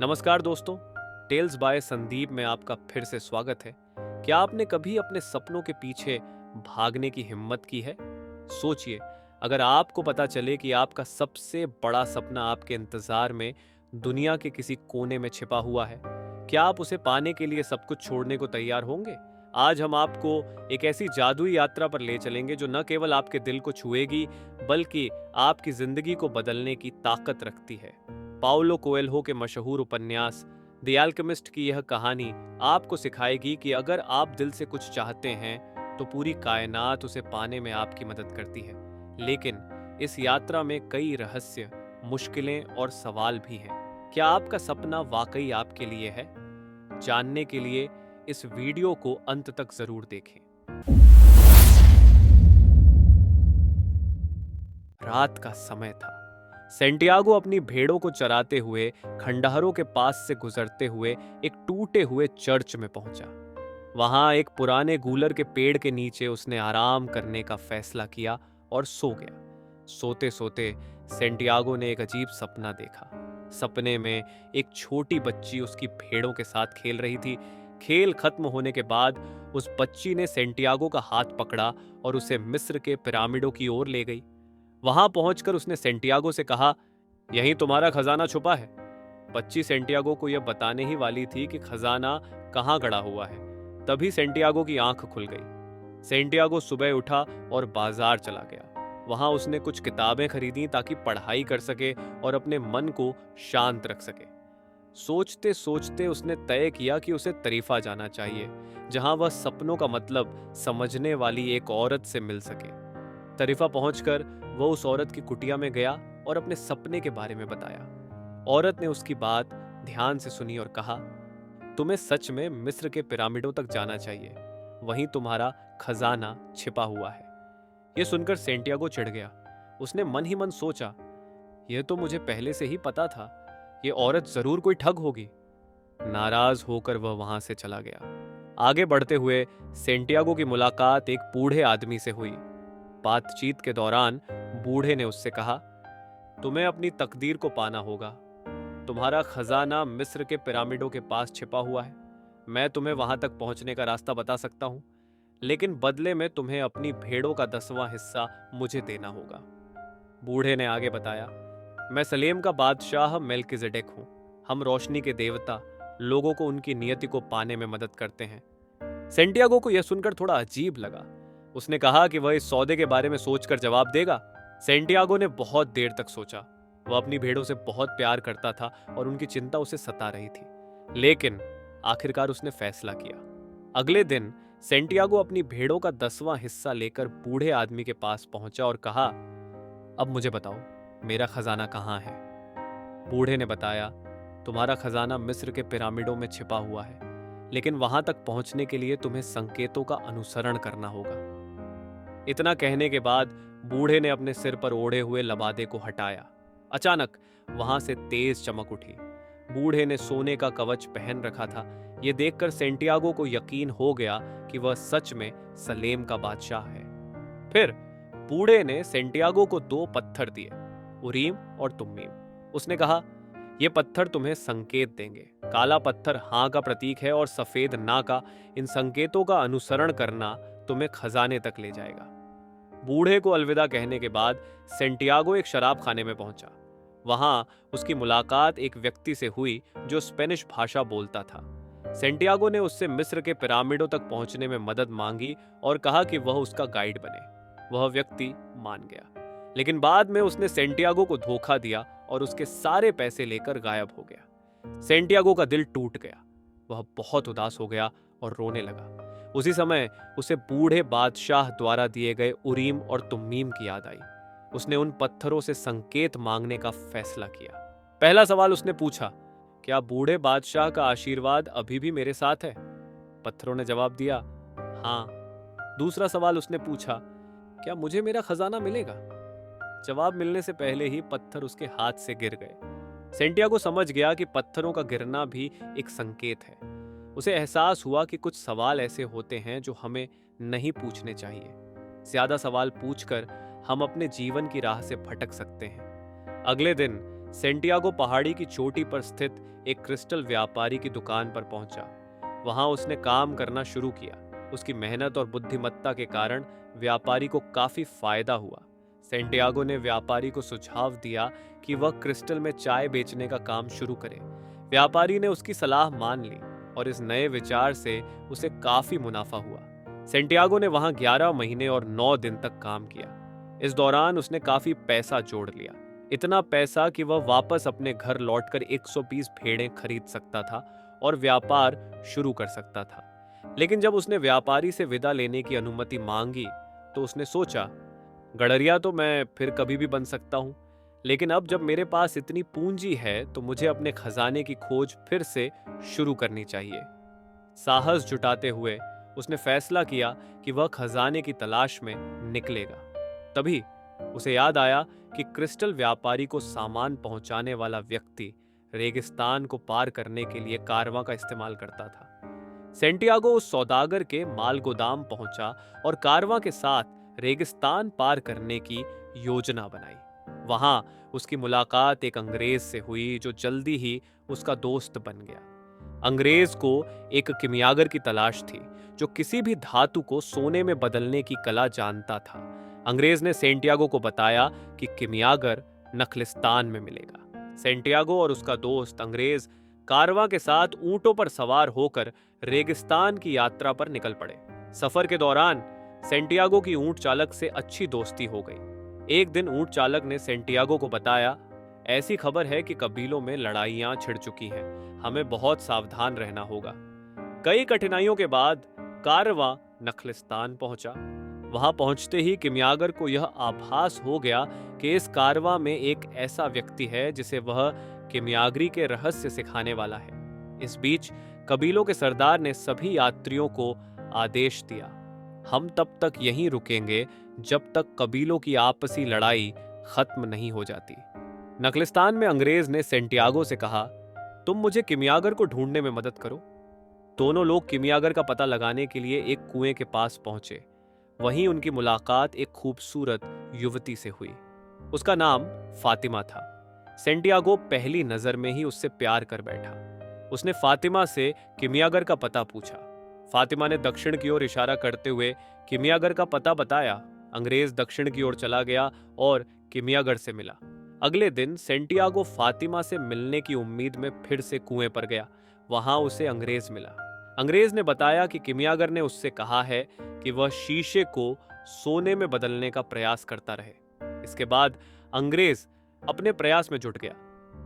नमस्कार दोस्तों, tales by Sandeep में आपका फिर से स्वागत है। क्या आपने कभी अपने सपनों के पीछे भागने की हिम्मत की है? सोचिए, अगर आपको पता चले कि आपका सबसे बड़ा सपना आपके इंतजार में दुनिया के किसी कोने में छिपा हुआ है, क्या आप उसे पाने के लिए सब कुछ छोड़ने को तैयार होंगे? आज हम आपको एक ऐसी जादुई यात्रा पर ले चलेंगे जो न केवल आपके दिल को छुएगी, बल्कि आपकी जिंदगी को बदलने की ताकत रखती है। पाउलो कोएल्हो के मशहूर उपन्यास द अल्केमिस्ट की यह कहानी आपको सिखाएगी कि अगर आप दिल से कुछ चाहते हैं तो पूरी कायनात उसे पाने में आपकी मदद करती है। लेकिन इस यात्रा में कई रहस्य, मुश्किलें और सवाल भी हैं। क्या आपका सपना वाकई आपके लिए है? जानने के लिए इस वीडियो को अंत तक जरूर देखें। रात का समय था। सेंटियागो अपनी भेड़ों को चराते हुए खंडहरों के पास से गुजरते हुए एक टूटे हुए चर्च में पहुंचा। वहां एक पुराने गूलर के पेड़ के नीचे उसने आराम करने का फैसला किया और सो गया। सोते सोते सेंटियागो ने एक अजीब सपना देखा। सपने में एक छोटी बच्ची उसकी भेड़ों के साथ खेल रही थी। खेल खत्म होने के बाद उस बच्ची ने सेंटियागो का हाथ पकड़ा और उसे मिस्र के पिरामिडों की ओर ले गई। वहां पहुंचकर उसने सेंटियागो से कहा, यहीं तुम्हारा खजाना छुपा है। बच्ची सेंटियागो को यह बताने ही वाली थी कि खजाना कहाँ गड़ा हुआ है। तभी सेंटियागो की आंख खुल गई। सेंटियागो सुबह उठा और बाजार चला गया। वहां उसने कुछ किताबें खरीदी ताकि पढ़ाई कर सके और अपने मन को शांत रख सके। सोचते सोचते उसने तय किया कि उसे तरीफा जाना चाहिए, जहां वह सपनों का मतलब समझने वाली एक औरत से मिल सके। तरीफा पहुंचकर वो उस औरत की कुटिया में गया और अपने सपने के बारे में बताया। औरत ने उसकी बात ध्यान से सुनी और कहा, तुम्हें सच में मिस्र के पिरामिडों तक जाना चाहिए। वहीं तुम्हारा खजाना छिपा हुआ है। यह सुनकर सेंटियागो चिढ़ गया। उसने मन ही मन सोचा, यह तो मुझे पहले से ही पता था। यह औरत जरूर कोई ठग होगी। नाराज होकर वह वहां से चला गया। आगे बढ़ते हुए सेंटियागो की मुलाकात एक बूढ़े आदमी से हुई। बातचीत के दौरान बूढ़े ने उससे कहा, तुम्हें अपनी तकदीर को पाना होगा। तुम्हारा खजाना मिस्र के पिरामिडों के पास छिपा हुआ है। मैं तुम्हें वहां तक पहुंचने का रास्ता बता सकता हूं, लेकिन बदले में तुम्हें अपनी भेड़ों का 10वां हिस्सा मुझे देना होगा। बूढ़े ने आगे बताया, मैं सलेम का बादशाह मेल्किजेडेक हूं। हम रोशनी के देवता लोगों को उनकी नियति को पाने में मदद करते हैं। सेंटियागो को यह सुनकर थोड़ा अजीब लगा। उसने कहा कि वह इस सौदे के बारे में सोचकर जवाब देगा। सेंटियागो ने बहुत देर तक सोचा। वह अपनी भेड़ों से बहुत प्यार करता था और उनकी चिंता उसे सता रही थी। लेकिन आखिरकार उसने फैसला किया। अगले दिन सेंटियागो अपनी भेड़ों का 10वां हिस्सा लेकर बूढ़े आदमी के पास पहुंचा और कहा, अब मुझे बताओ, मेरा खजाना कहाँ है? बूढ़े ने बताया, तुम्हारा खजाना मिस्र के पिरामिडों में छिपा हुआ है, लेकिन वहां तक पहुंचने के लिए तुम्हें संकेतों का अनुसरण करना होगा। इतना कहने के बाद बूढ़े ने अपने सिर पर ओढ़े हुए लबादे को हटाया। अचानक वहां से तेज चमक उठी। बूढ़े ने सोने का कवच पहन रखा था। यह देखकर सेंटियागो को यकीन हो गया कि वह सच में सलेम का बादशाह है। फिर बूढ़े ने सेंटियागो को 2 पत्थर दिए, उरीम और तुम्मीम। उसने कहा, ये पत्थर तुम्हें संकेत देंगे। काला पत्थर हाँ का प्रतीक है और सफेद ना का। इन संकेतों का अनुसरण करना तुम्हें खजाने तक ले जाएगा। बूढ़े को अलविदा कहने के बाद सेंटियागो एक शराब खाने में पहुंचा। वहां उसकी मुलाकात एक व्यक्ति से हुई जो स्पेनिश भाषा बोलता था। सेंटियागो ने उससे मिस्र के पिरामिडों तक पहुंचने में मदद मांगी और कहा कि वह उसका गाइड बने। वह व्यक्ति मान गया, लेकिन बाद में उसने सेंटियागो को धोखा दिया और उसके सारे पैसे लेकर गायब हो गया। सेंटियागो का दिल टूट गया। वह बहुत उदास हो गया और रोने लगा। उसी समय उसे बूढ़े बादशाह द्वारा दिए गए उरीम और तुम्मीम की याद आई। उसने उन पत्थरों से संकेत मांगने का फैसला किया। पहला सवाल उसने पूछा, क्या बूढ़े बादशाह का आशीर्वाद अभी भी मेरे साथ है? पत्थरों ने जवाब दिया, हाँ। दूसरा सवाल उसने पूछा, क्या मुझे मेरा खजाना मिलेगा? जवाब मिलने से पहले ही पत्थर उसके हाथ से गिर गए। सेंटियागो समझ गया कि पत्थरों का गिरना भी एक संकेत है। उसे एहसास हुआ कि कुछ सवाल ऐसे होते हैं जो हमें नहीं पूछने चाहिए। ज्यादा सवाल पूछकर हम अपने जीवन की राह से भटक सकते हैं। अगले दिन सेंटियागो पहाड़ी की चोटी पर स्थित एक क्रिस्टल व्यापारी की दुकान पर पहुंचा। वहां उसने काम करना शुरू किया। उसकी मेहनत और बुद्धिमत्ता के कारण व्यापारी को काफी फायदा हुआ। सेंटियागो ने व्यापारी को सुझाव दिया कि वह क्रिस्टल में चाय बेचने का काम शुरू करे। व्यापारी ने उसकी सलाह मान ली और इस नए विचार से उसे काफी मुनाफा हुआ। सेंटियागो ने वहां 11 महीने और 9 दिन तक काम किया। इस दौरान उसने काफी पैसा जोड़ लिया, इतना पैसा कि वह वापस अपने घर लौटकर 120 भेड़ें खरीद सकता था और व्यापार शुरू कर सकता था। लेकिन जब उसने व्यापारी से विदा लेने की अनुमति मांगी तो उसने सोचा, गडरिया तो मैं फिर कभी भी बन सकता हूं, लेकिन अब जब मेरे पास इतनी पूंजी है तो मुझे अपने खजाने की खोज फिर से शुरू करनी चाहिए। साहस जुटाते हुए उसने फैसला किया कि वह खजाने की तलाश में निकलेगा। तभी उसे याद आया कि क्रिस्टल व्यापारी को सामान पहुंचाने वाला व्यक्ति रेगिस्तान को पार करने के लिए कारवां का इस्तेमाल करता था। सेंटियागो उस सौदागर के माल गोदाम पहुंचा और कारवां के साथ रेगिस्तान पार करने की योजना बनाई। वहां उसकी मुलाकात एक अंग्रेज से हुई जो जल्दी ही उसका दोस्त बन गया। अंग्रेज को एक किमियागर की तलाश थी जो किसी भी धातु को सोने में बदलने की कला जानता था। अंग्रेज ने सेंटियागो को बताया कि किमियागर नखलिस्तान में मिलेगा। सेंटियागो और उसका दोस्त अंग्रेज कारवां के साथ ऊंटों पर सवार होकर रेगिस्तान की यात्रा पर निकल पड़े। सफर के दौरान सेंटियागो की ऊंट चालक से अच्छी दोस्ती हो गई। एक दिन ऊंट चालक ने सेंटियागो को बताया, ऐसी खबर है कि कबीलों में लड़ाइयां छिड़ चुकी हैं, हमें बहुत सावधान रहना होगा। कई कठिनाइयों के बाद कारवां नखलिस्तान पहुंचा। वहां पहुंचते ही किमियागर को यह आभास हो गया कि इस कारवां में एक ऐसा व्यक्ति है जिसे वह किमियागरी के रहस्य सिखाने वाला है। इस बीच कबीलों के सरदार ने सभी यात्रियों को आदेश दिया, हम तब तक यहीं रुकेंगे जब तक कबीलों की आपसी लड़ाई खत्म नहीं हो जाती। नखलिस्तान में अंग्रेज ने सेंटियागो से कहा, तुम मुझे किमियागर को ढूंढने में मदद करो। दोनों लोग किमियागर का पता लगाने के लिए एक कुएं के पास पहुंचे। वहीं उनकी मुलाकात एक खूबसूरत युवती से हुई। उसका नाम फातिमा था। सेंटियागो पहली नजर में ही उससे प्यार कर बैठा। उसने फातिमा से किमियागर का पता पूछा। फातिमा ने दक्षिण की ओर इशारा करते हुए किमियागर का पता बताया। अंग्रेज दक्षिण की ओर चला गया और किमियागर से मिला। अगले दिन सेंटियागो फातिमा से मिलने की उम्मीद में फिर से कुएं पर गया। वहां उसे अंग्रेज मिला। अंग्रेज ने बताया कि किमियागर ने उससे कहा है कि वह शीशे को सोने में बदलने का प्रयास करता रहे। इसके बाद अंग्रेज अपने प्रयास में जुट गया।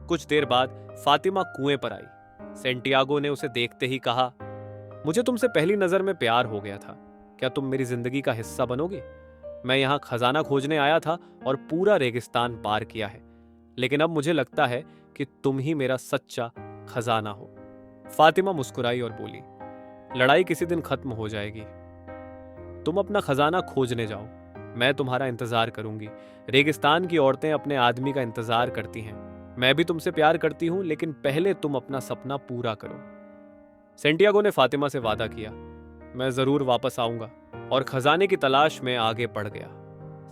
कुछ देर बाद फातिमा कुएं पर आई। सेंटियागो ने उसे देखते ही कहा, मुझे तुमसे पहली नजर में प्यार हो गया था, क्या तुम मेरी जिंदगी का हिस्सा बनोगी? मैं यहाँ खजाना खोजने आया था और पूरा रेगिस्तान पार किया है, लेकिन अब मुझे लगता है कि तुम ही मेरा सच्चा खजाना हो। फातिमा मुस्कुराई और बोली, लड़ाई किसी दिन खत्म हो जाएगी, तुम अपना खजाना खोजने जाओ, मैं तुम्हारा इंतजार करूंगी। रेगिस्तान की औरतें अपने आदमी का इंतजार करती हैं। मैं भी तुमसे प्यार करती हूं, लेकिन पहले तुम अपना सपना पूरा करो। सेंटियागो ने फातिमा से वादा किया, मैं जरूर वापस आऊंगा, और खजाने की तलाश में आगे बढ़ गया।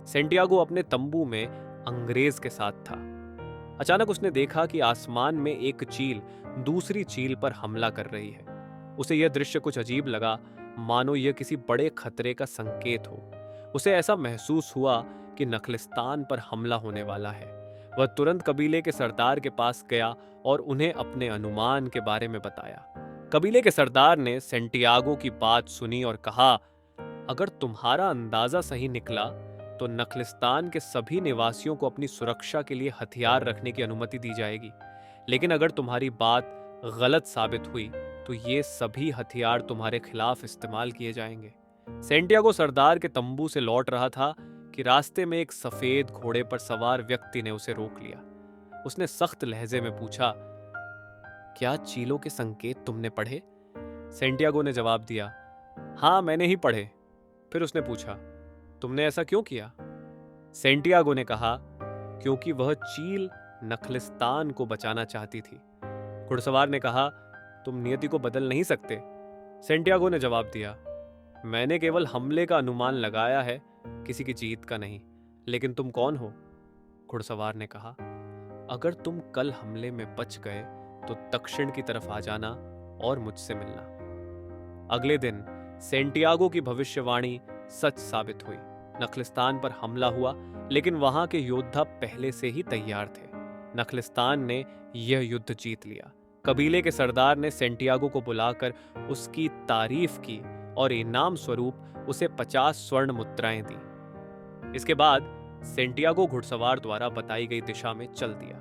सेंटियागो अपने तंबू में अंग्रेज के साथ था। अचानक उसने देखा कि आसमान में एक चील दूसरी चील पर हमला कर रही है। उसे यह दृश्य कुछ अजीब लगा, मानो यह किसी बड़े खतरे का संकेत हो। उसे ऐसा महसूस हुआ कि नखलिस्तान पर हमला होने वाला है। वह तुरंत कबीले के सरदार के पास गया और उन्हें अपने अनुमान के बारे में बताया। कबीले के सरदार ने सेंटियागो की बात सुनी और कहा, अगर तुम्हारा अंदाजा सही निकला तो नखलिस्तान के सभी निवासियों को अपनी सुरक्षा के लिए हथियार रखने की अनुमति दी जाएगी, लेकिन अगर तुम्हारी बात गलत साबित हुई तो ये सभी हथियार तुम्हारे खिलाफ इस्तेमाल किए जाएंगे। सेंटियागो सरदार के तंबू से लौट रहा था कि रास्ते में एक सफेद घोड़े पर सवार व्यक्ति ने उसे रोक लिया। उसने सख्त लहजे में पूछा, क्या चीलों के संकेत तुमने पढ़े? सेंटियागो ने जवाब दिया, हाँ मैंने ही पढ़े। फिर उसने पूछा, तुमने ऐसा क्यों किया? सेंटियागो ने कहा, क्योंकि वह चील नखलिस्तान को बचाना चाहती थी। घुड़सवार ने कहा, तुम नियति को बदल नहीं सकते। सेंटियागो ने जवाब दिया, मैंने केवल हमले का अनुमान लगाया है, किसी की जीत का नहीं। लेकिन तुम कौन हो? घुड़सवार ने कहा, अगर तुम कल हमले में बच गए तो दक्षिण की तरफ आ जाना और मुझसे मिलना। अगले दिन सेंटियागो की भविष्यवाणी सच साबित हुई। नखलिस्तान पर हमला हुआ, लेकिन वहां के योद्धा पहले से ही तैयार थे। नखलिस्तान ने यह युद्ध जीत लिया। कबीले के सरदार ने सेंटियागो को बुलाकर उसकी तारीफ की और इनाम स्वरूप उसे 50 स्वर्ण मुद्राएं दी। इसके बाद सेंटियागो घुड़सवार द्वारा बताई गई दिशा में चल दिया।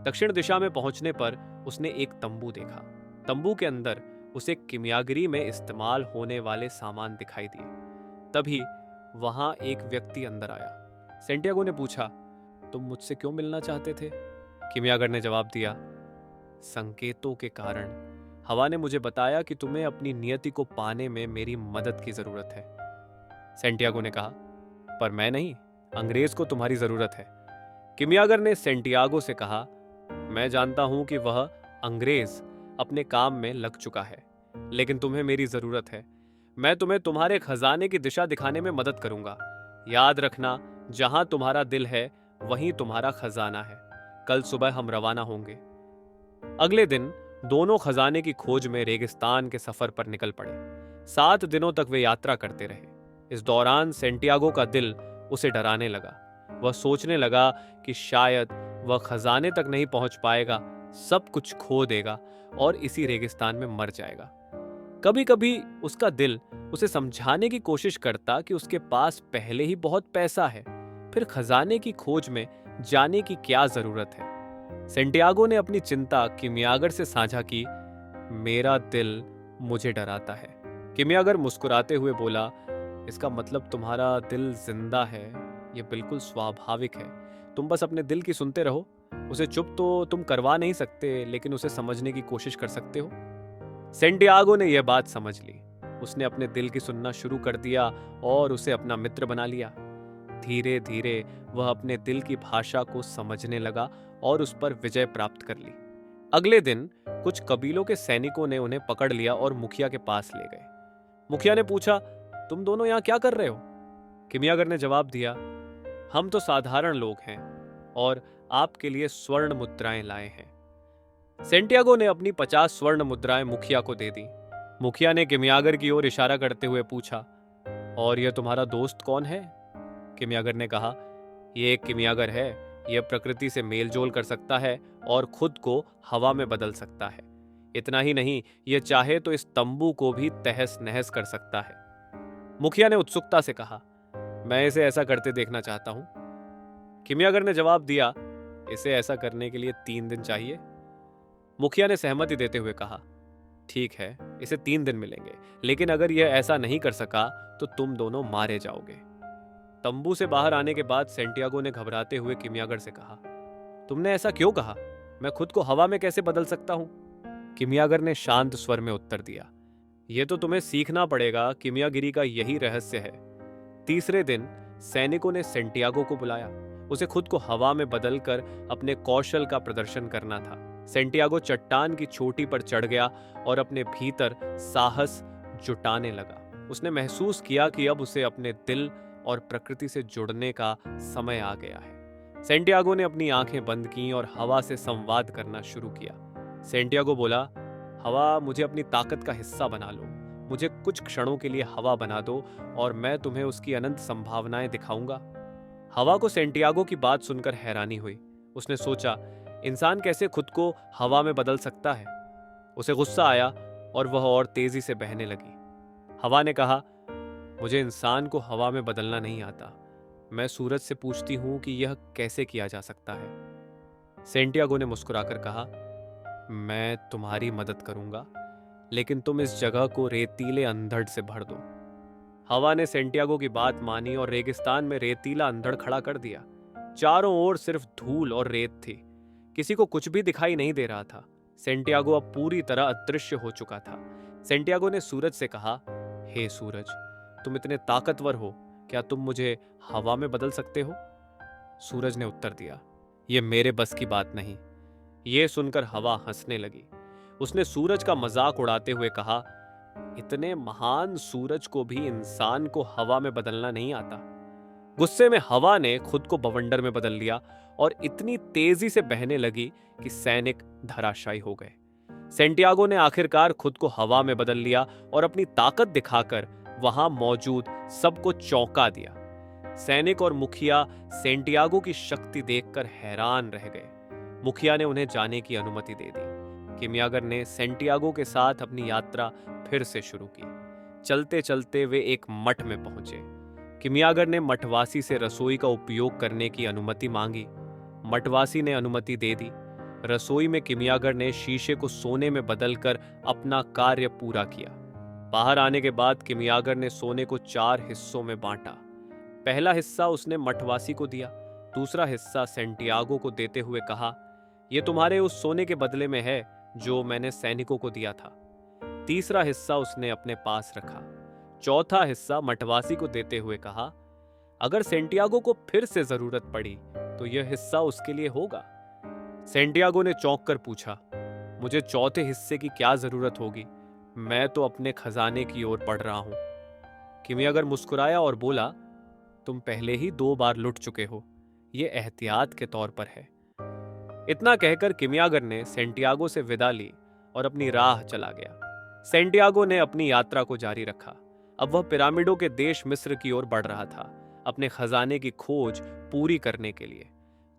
दक्षिण दिशा में पहुंचने पर उसने एक तंबू देखा। तंबू के अंदर उसे किमियागिरी में इस्तेमाल होने वाले सामान दिखाई दिए। तभी वहां एक व्यक्ति अंदर आया। सेंटियागो ने पूछा, तुम मुझसे क्यों मिलना चाहते थे? किमियागर ने जवाब दिया, संकेतों के कारण हवा ने मुझे बताया कि तुम्हें अपनी नियति को पाने में मेरी मदद की जरूरत है। सेंटियागो ने कहा, पर मैं नहीं, अंग्रेज को तुम्हारी जरूरत है। किमियागर ने सेंटियागो से कहा, मैं जानता हूं कि वह अंग्रेज अपने काम में लग चुका है, लेकिन तुम्हें मेरी जरूरत है। मैं तुम्हें तुम्हारे खजाने की दिशा दिखाने में मदद करूंगा। याद रखना, जहां तुम्हारा दिल है वहीं तुम्हारा खजाना है। कल सुबह हम रवाना होंगे। अगले दिन दोनों खजाने की खोज में रेगिस्तान के सफर पर निकल पड़े। 7 दिनों तक वे यात्रा करते रहे। इस दौरान सेंटियागो का दिल उसे डराने लगा। वह सोचने लगा कि शायद वह खजाने तक नहीं पहुंच पाएगा, सब कुछ खो देगा और इसी रेगिस्तान में मर जाएगा। कभी कभी उसका दिल उसे समझाने की कोशिश करता कि उसके पास पहले ही बहुत पैसा है, फिर खजाने की खोज में जाने की क्या जरूरत है। सेंटियागो ने अपनी चिंता किमियागर से साझा की। मेरा दिल मुझे डराता है। किमियागर मुस्कुराते हुए बोला, इसका मतलब तुम्हारा दिल जिंदा है। यह बिल्कुल स्वाभाविक है। तुम बस अपने दिल की सुनते रहो। उसे चुप तो तुम करवा नहीं सकते, लेकिन उसे समझने की कोशिश कर सकते हो। सेंटियागो ने यह बात समझ ली। उसने अपने दिल की सुनना शुरू कर दिया और उसे अपना मित्र बना लिया। धीरे धीरे वह अपने दिल की भाषा को समझने लगा और उस पर विजय प्राप्त कर ली। अगले दिन कुछ कबीलों के सैनिकों ने उन्हें पकड़ लिया और मुखिया के पास ले गए। मुखिया ने पूछा, तुम दोनों यहाँ क्या कर रहे हो? किमियागर ने जवाब दिया, हम तो साधारण लोग हैं और आपके लिए स्वर्ण मुद्राएं लाए हैं। सेंटियागो ने अपनी 50 स्वर्ण मुद्राएं मुखिया को दे दी। मुखिया ने किमियागर की ओर इशारा करते हुए पूछा, और यह तुम्हारा दोस्त कौन है? किमियागर ने कहा, यह एक किमियागर है। यह प्रकृति से मेलजोल कर सकता है और खुद को हवा में बदल सकता है। इतना ही नहीं, यह चाहे तो इस तंबू को भी तहस नहस कर सकता है। मुखिया ने उत्सुकता से कहा, मैं इसे ऐसा करते देखना चाहता हूं। किमियागर ने जवाब दिया, इसे ऐसा करने के लिए 3 दिन चाहिए। मुखिया ने सहमति देते हुए कहा, ठीक है, इसे 3 दिन मिलेंगे, लेकिन अगर यह ऐसा नहीं कर सका तो तुम दोनों मारे जाओगे। तंबू से बाहर आने के बाद सेंटियागो ने घबराते हुए किमियागर से कहा, तुमने ऐसा क्यों कहा? मैं खुद को हवा में कैसे बदल सकता हूं? किमियागर ने शांत स्वर में उत्तर दिया, यह तो तुम्हें सीखना पड़ेगा। किमियागिरी का यही रहस्य है। तीसरे दिन सैनिकों ने सेंटियागो को बुलाया। उसे खुद को हवा में बदलकर अपने कौशल का प्रदर्शन करना था। सेंटियागो चट्टान की चोटी पर चढ़ गया और अपने भीतर साहस जुटाने लगा। उसने महसूस किया कि अब उसे अपने दिल और प्रकृति से जुड़ने का समय आ गया है। सेंटियागो ने अपनी आंखें बंद की और हवा से संवाद करना शुरू किया। सेंटियागो बोला, हवा, मुझे अपनी ताकत का हिस्सा बना लो। मुझे कुछ क्षणों के लिए हवा बना दो और मैं तुम्हें उसकी अनंत संभावनाएं दिखाऊंगा। हवा को सेंटियागो की बात सुनकर हैरानी हुई। उसने सोचा, इंसान कैसे खुद को हवा में बदल सकता है? उसे गुस्सा आया और वह और तेजी से बहने लगी। हवा ने कहा, मुझे इंसान को हवा में बदलना नहीं आता। मैं सूरज से पूछती हूं कि यह कैसे किया जा सकता है। सेंटियागो ने मुस्कुराकर कहा, मैं तुम्हारी मदद करूंगा, लेकिन तुम इस जगह को रेतीले अंधड़ से भर दो। हवा ने सेंटियागो की बात मानी और रेगिस्तान में रेतीला अंधड़ खड़ा कर दिया। चारों ओर सिर्फ धूल और रेत थी। किसी को कुछ भी दिखाई नहीं दे रहा था। सेंटियागो अब पूरी तरह अदृश्य हो चुका था। सेंटियागो ने सूरज से कहा, हे सूरज, तुम इतने ताकतवर हो, क्या तुम मुझे हवा में बदल सकते हो? सूरज ने उत्तर दिया, यह मेरे बस की बात नहीं। यह सुनकर हवा हंसने लगी। उसने सूरज का मजाक उड़ाते हुए कहा, इतने महान सूरज को भी इंसान को हवा में बदलना नहीं आता। गुस्से में हवा ने खुद को बवंडर में बदल लिया और इतनी तेजी से बहने लगी कि सैनिक धराशायी हो गए। सेंटियागो ने आखिरकार खुद को हवा में बदल लिया और अपनी ताकत दिखाकर वहां मौजूद सबको चौंका दिया। सैनिक और मुखिया सेंटियागो की शक्ति देखकर हैरान रह गए। मुखिया ने उन्हें जाने की अनुमति दे दी। किमियागर ने सेंटियागो के साथ अपनी यात्रा फिर से शुरू की। चलते चलते वे एक मठ में पहुंचे। किमियागर ने मठवासी से रसोई का उपयोग करने की अनुमति मांगी। मठवासी ने अनुमति दे दी। रसोई में किमियागर ने शीशे को सोने में बदलकर अपना कार्य पूरा किया। बाहर आने के बाद किमियागर ने सोने को 4 हिस्सों में बांटा। पहला हिस्सा उसने मठवासी को दिया, दूसरा हिस्सा सेंटियागो को देते हुए कहा, यह तुम्हारे उस सोने के बदले में है जो मैंने सैनिकों को दिया था। तीसरा हिस्सा उसने अपने पास रखा। चौथा हिस्सा मठवासी को देते हुए कहा, अगर सेंटियागो को फिर से जरूरत पड़ी तो यह हिस्सा उसके लिए होगा। सेंटियागो ने चौंक कर पूछा, मुझे चौथे हिस्से की क्या जरूरत होगी? मैं तो अपने खजाने की ओर बढ़ रहा हूं। किमियागर मुस्कुराया और बोला, तुम पहले ही 2 बार लुट चुके हो, यह एहतियात के तौर पर है। इतना कहकर किमियागर ने सेंटियागो से विदा ली और अपनी राह चला गया। सेंटियागो ने अपनी यात्रा को जारी रखा। अब वह पिरामिडों के देश मिस्र की ओर बढ़ रहा था, अपने खजाने की खोज पूरी करने के लिए।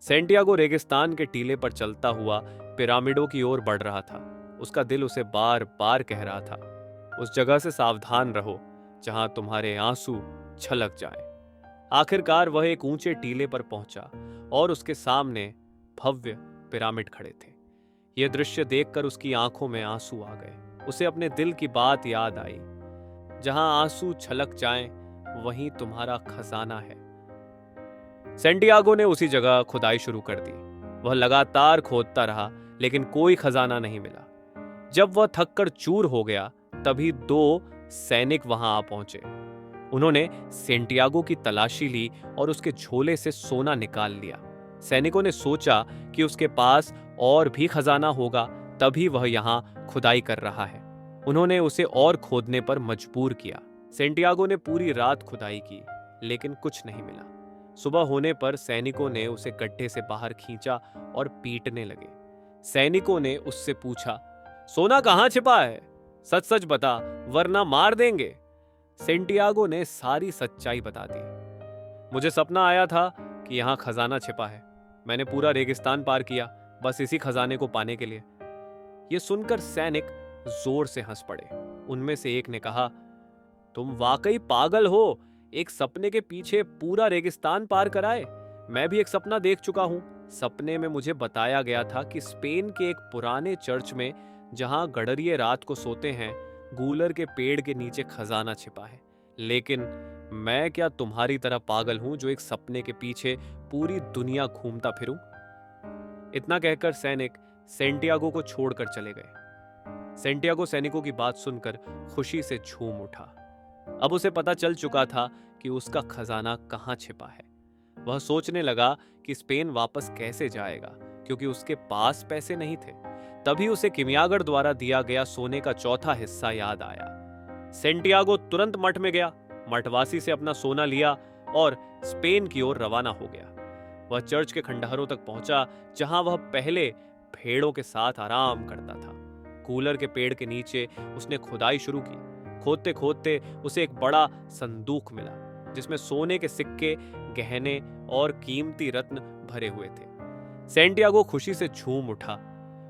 सेंटियागो रेगिस्तान के टीले पर चलता हुआ पिरामिडों की ओर बढ़ रहा था। उसका दिल उसे बार बार कह रहा था, उस जगह से सावधान रहो जहां तुम्हारे आंसू छलक जाएं। आखिरकार वह एक ऊंचे टीले पर पहुंचा और उसके सामने भव्य पिरामिड खड़े थे। यह दृश्य देखकर उसकी आंखों में आंसू आ गए। उसे अपने दिल की बात याद आई, जहां आंसू छलक जाएं, वहीं तुम्हारा खजाना है। सेंटियागो ने उसी जगह खुदाई शुरू कर दी। वह लगातार खोदता रहा, लेकिन कोई खजाना नहीं मिला। जब वह थककर चूर हो गया, तभी 2 सैनिक वहां आ पहुंचे। उन्होंने सेंटियागो की तलाशी ली और उसके झोले से सोना निकाल लिया। सैनिकों ने सोचा कि उसके पास और भी खजाना होगा, तभी वह यहां खुदाई कर रहा है। उन्होंने उसे और खोदने पर मजबूर किया। सेंटियागो ने पूरी रात खुदाई की, लेकिन कुछ नहीं मिला। सुबह होने पर सैनिकों ने उसे गड्ढे से बाहर खींचा और पीटने लगे। सैनिकों ने उससे पूछा, सोना कहां छिपा है? सच सच बता, वरना मार देंगे। सेंटियागो ने सारी सच्चाई बता दी। मुझे सपना आया था कि यहां खजाना छिपा है। मैंने पूरा रेगिस्तान पार किया, बस इसी खजाने को पाने के लिए। यह सुनकर सैनिक जोर से हंस पड़े। उनमें से एक ने कहा, तुम वाकई पागल हो, एक सपने के पीछे पूरा रेगिस्तान पार कराए। मैं भी एक सपना देख चुका हूं। सपने में मुझे बताया गया था कि स्पेन के एक पुराने चर्च में, जहां गडरिये रात को सोते हैं, गूलर के पेड़ के नीचे खजाना छिपा है। लेकिन मैं क्या तुम्हारी तरह पागल हूं जो एक सपने के पीछे पूरी दुनिया घूमता फिरूं? इतना कहकर सैनिक सेंटियागो को छोड़कर चले गए। सेंटियागो सैनिकों की बात सुनकर खुशी से झूम उठा। अब उसे पता चल चुका था कि उसका खजाना कहां छिपा है। वह सोचने लगा कि स्पेन वापस कैसे जाएगा, क्योंकि उसके पास पैसे नहीं थे। तभी उसे किमियागर द्वारा दिया गया सोने का चौथा हिस्सा याद आया। सेंटियागो तुरंत मठ में गया, मठवासी से अपना सोना लिया और स्पेन की ओर रवाना हो गया। वह चर्च के खंडहरों तक पहुंचा, जहां वह पहले भेड़ों के साथ आराम करता था। कूलर के पेड़ के नीचे उसने खुदाई शुरू की। खोदते खोदते उसे एक बड़ा संदूक मिला, जिसमें सोने के सिक्के, गहने और कीमती रत्न भरे हुए थे। सेंटियागो खुशी से झूम उठा।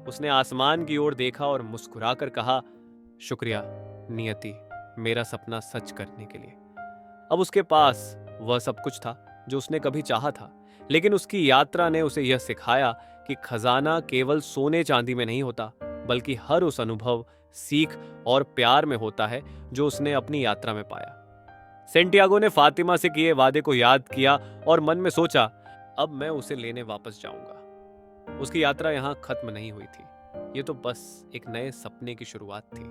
उसने आसमान की ओर देखा और मुस्कुराकर कहा, शुक्रिया नियति, मेरा सपना सच करने के लिए। अब उसके पास वह सब कुछ था जो उसने कभी चाहा था। लेकिन उसकी यात्रा ने उसे यह सिखाया कि खजाना केवल सोने चांदी में नहीं होता, बल्कि हर उस अनुभव, सीख और प्यार में होता है जो उसने अपनी यात्रा में पाया। सेंटियागो ने फातिमा से किए वादे को याद किया और मन में सोचा, अब मैं उसे लेने वापस जाऊंगा। उसकी यात्रा यहां खत्म नहीं हुई थी। ये तो बस एक नए सपने की शुरुआत थी।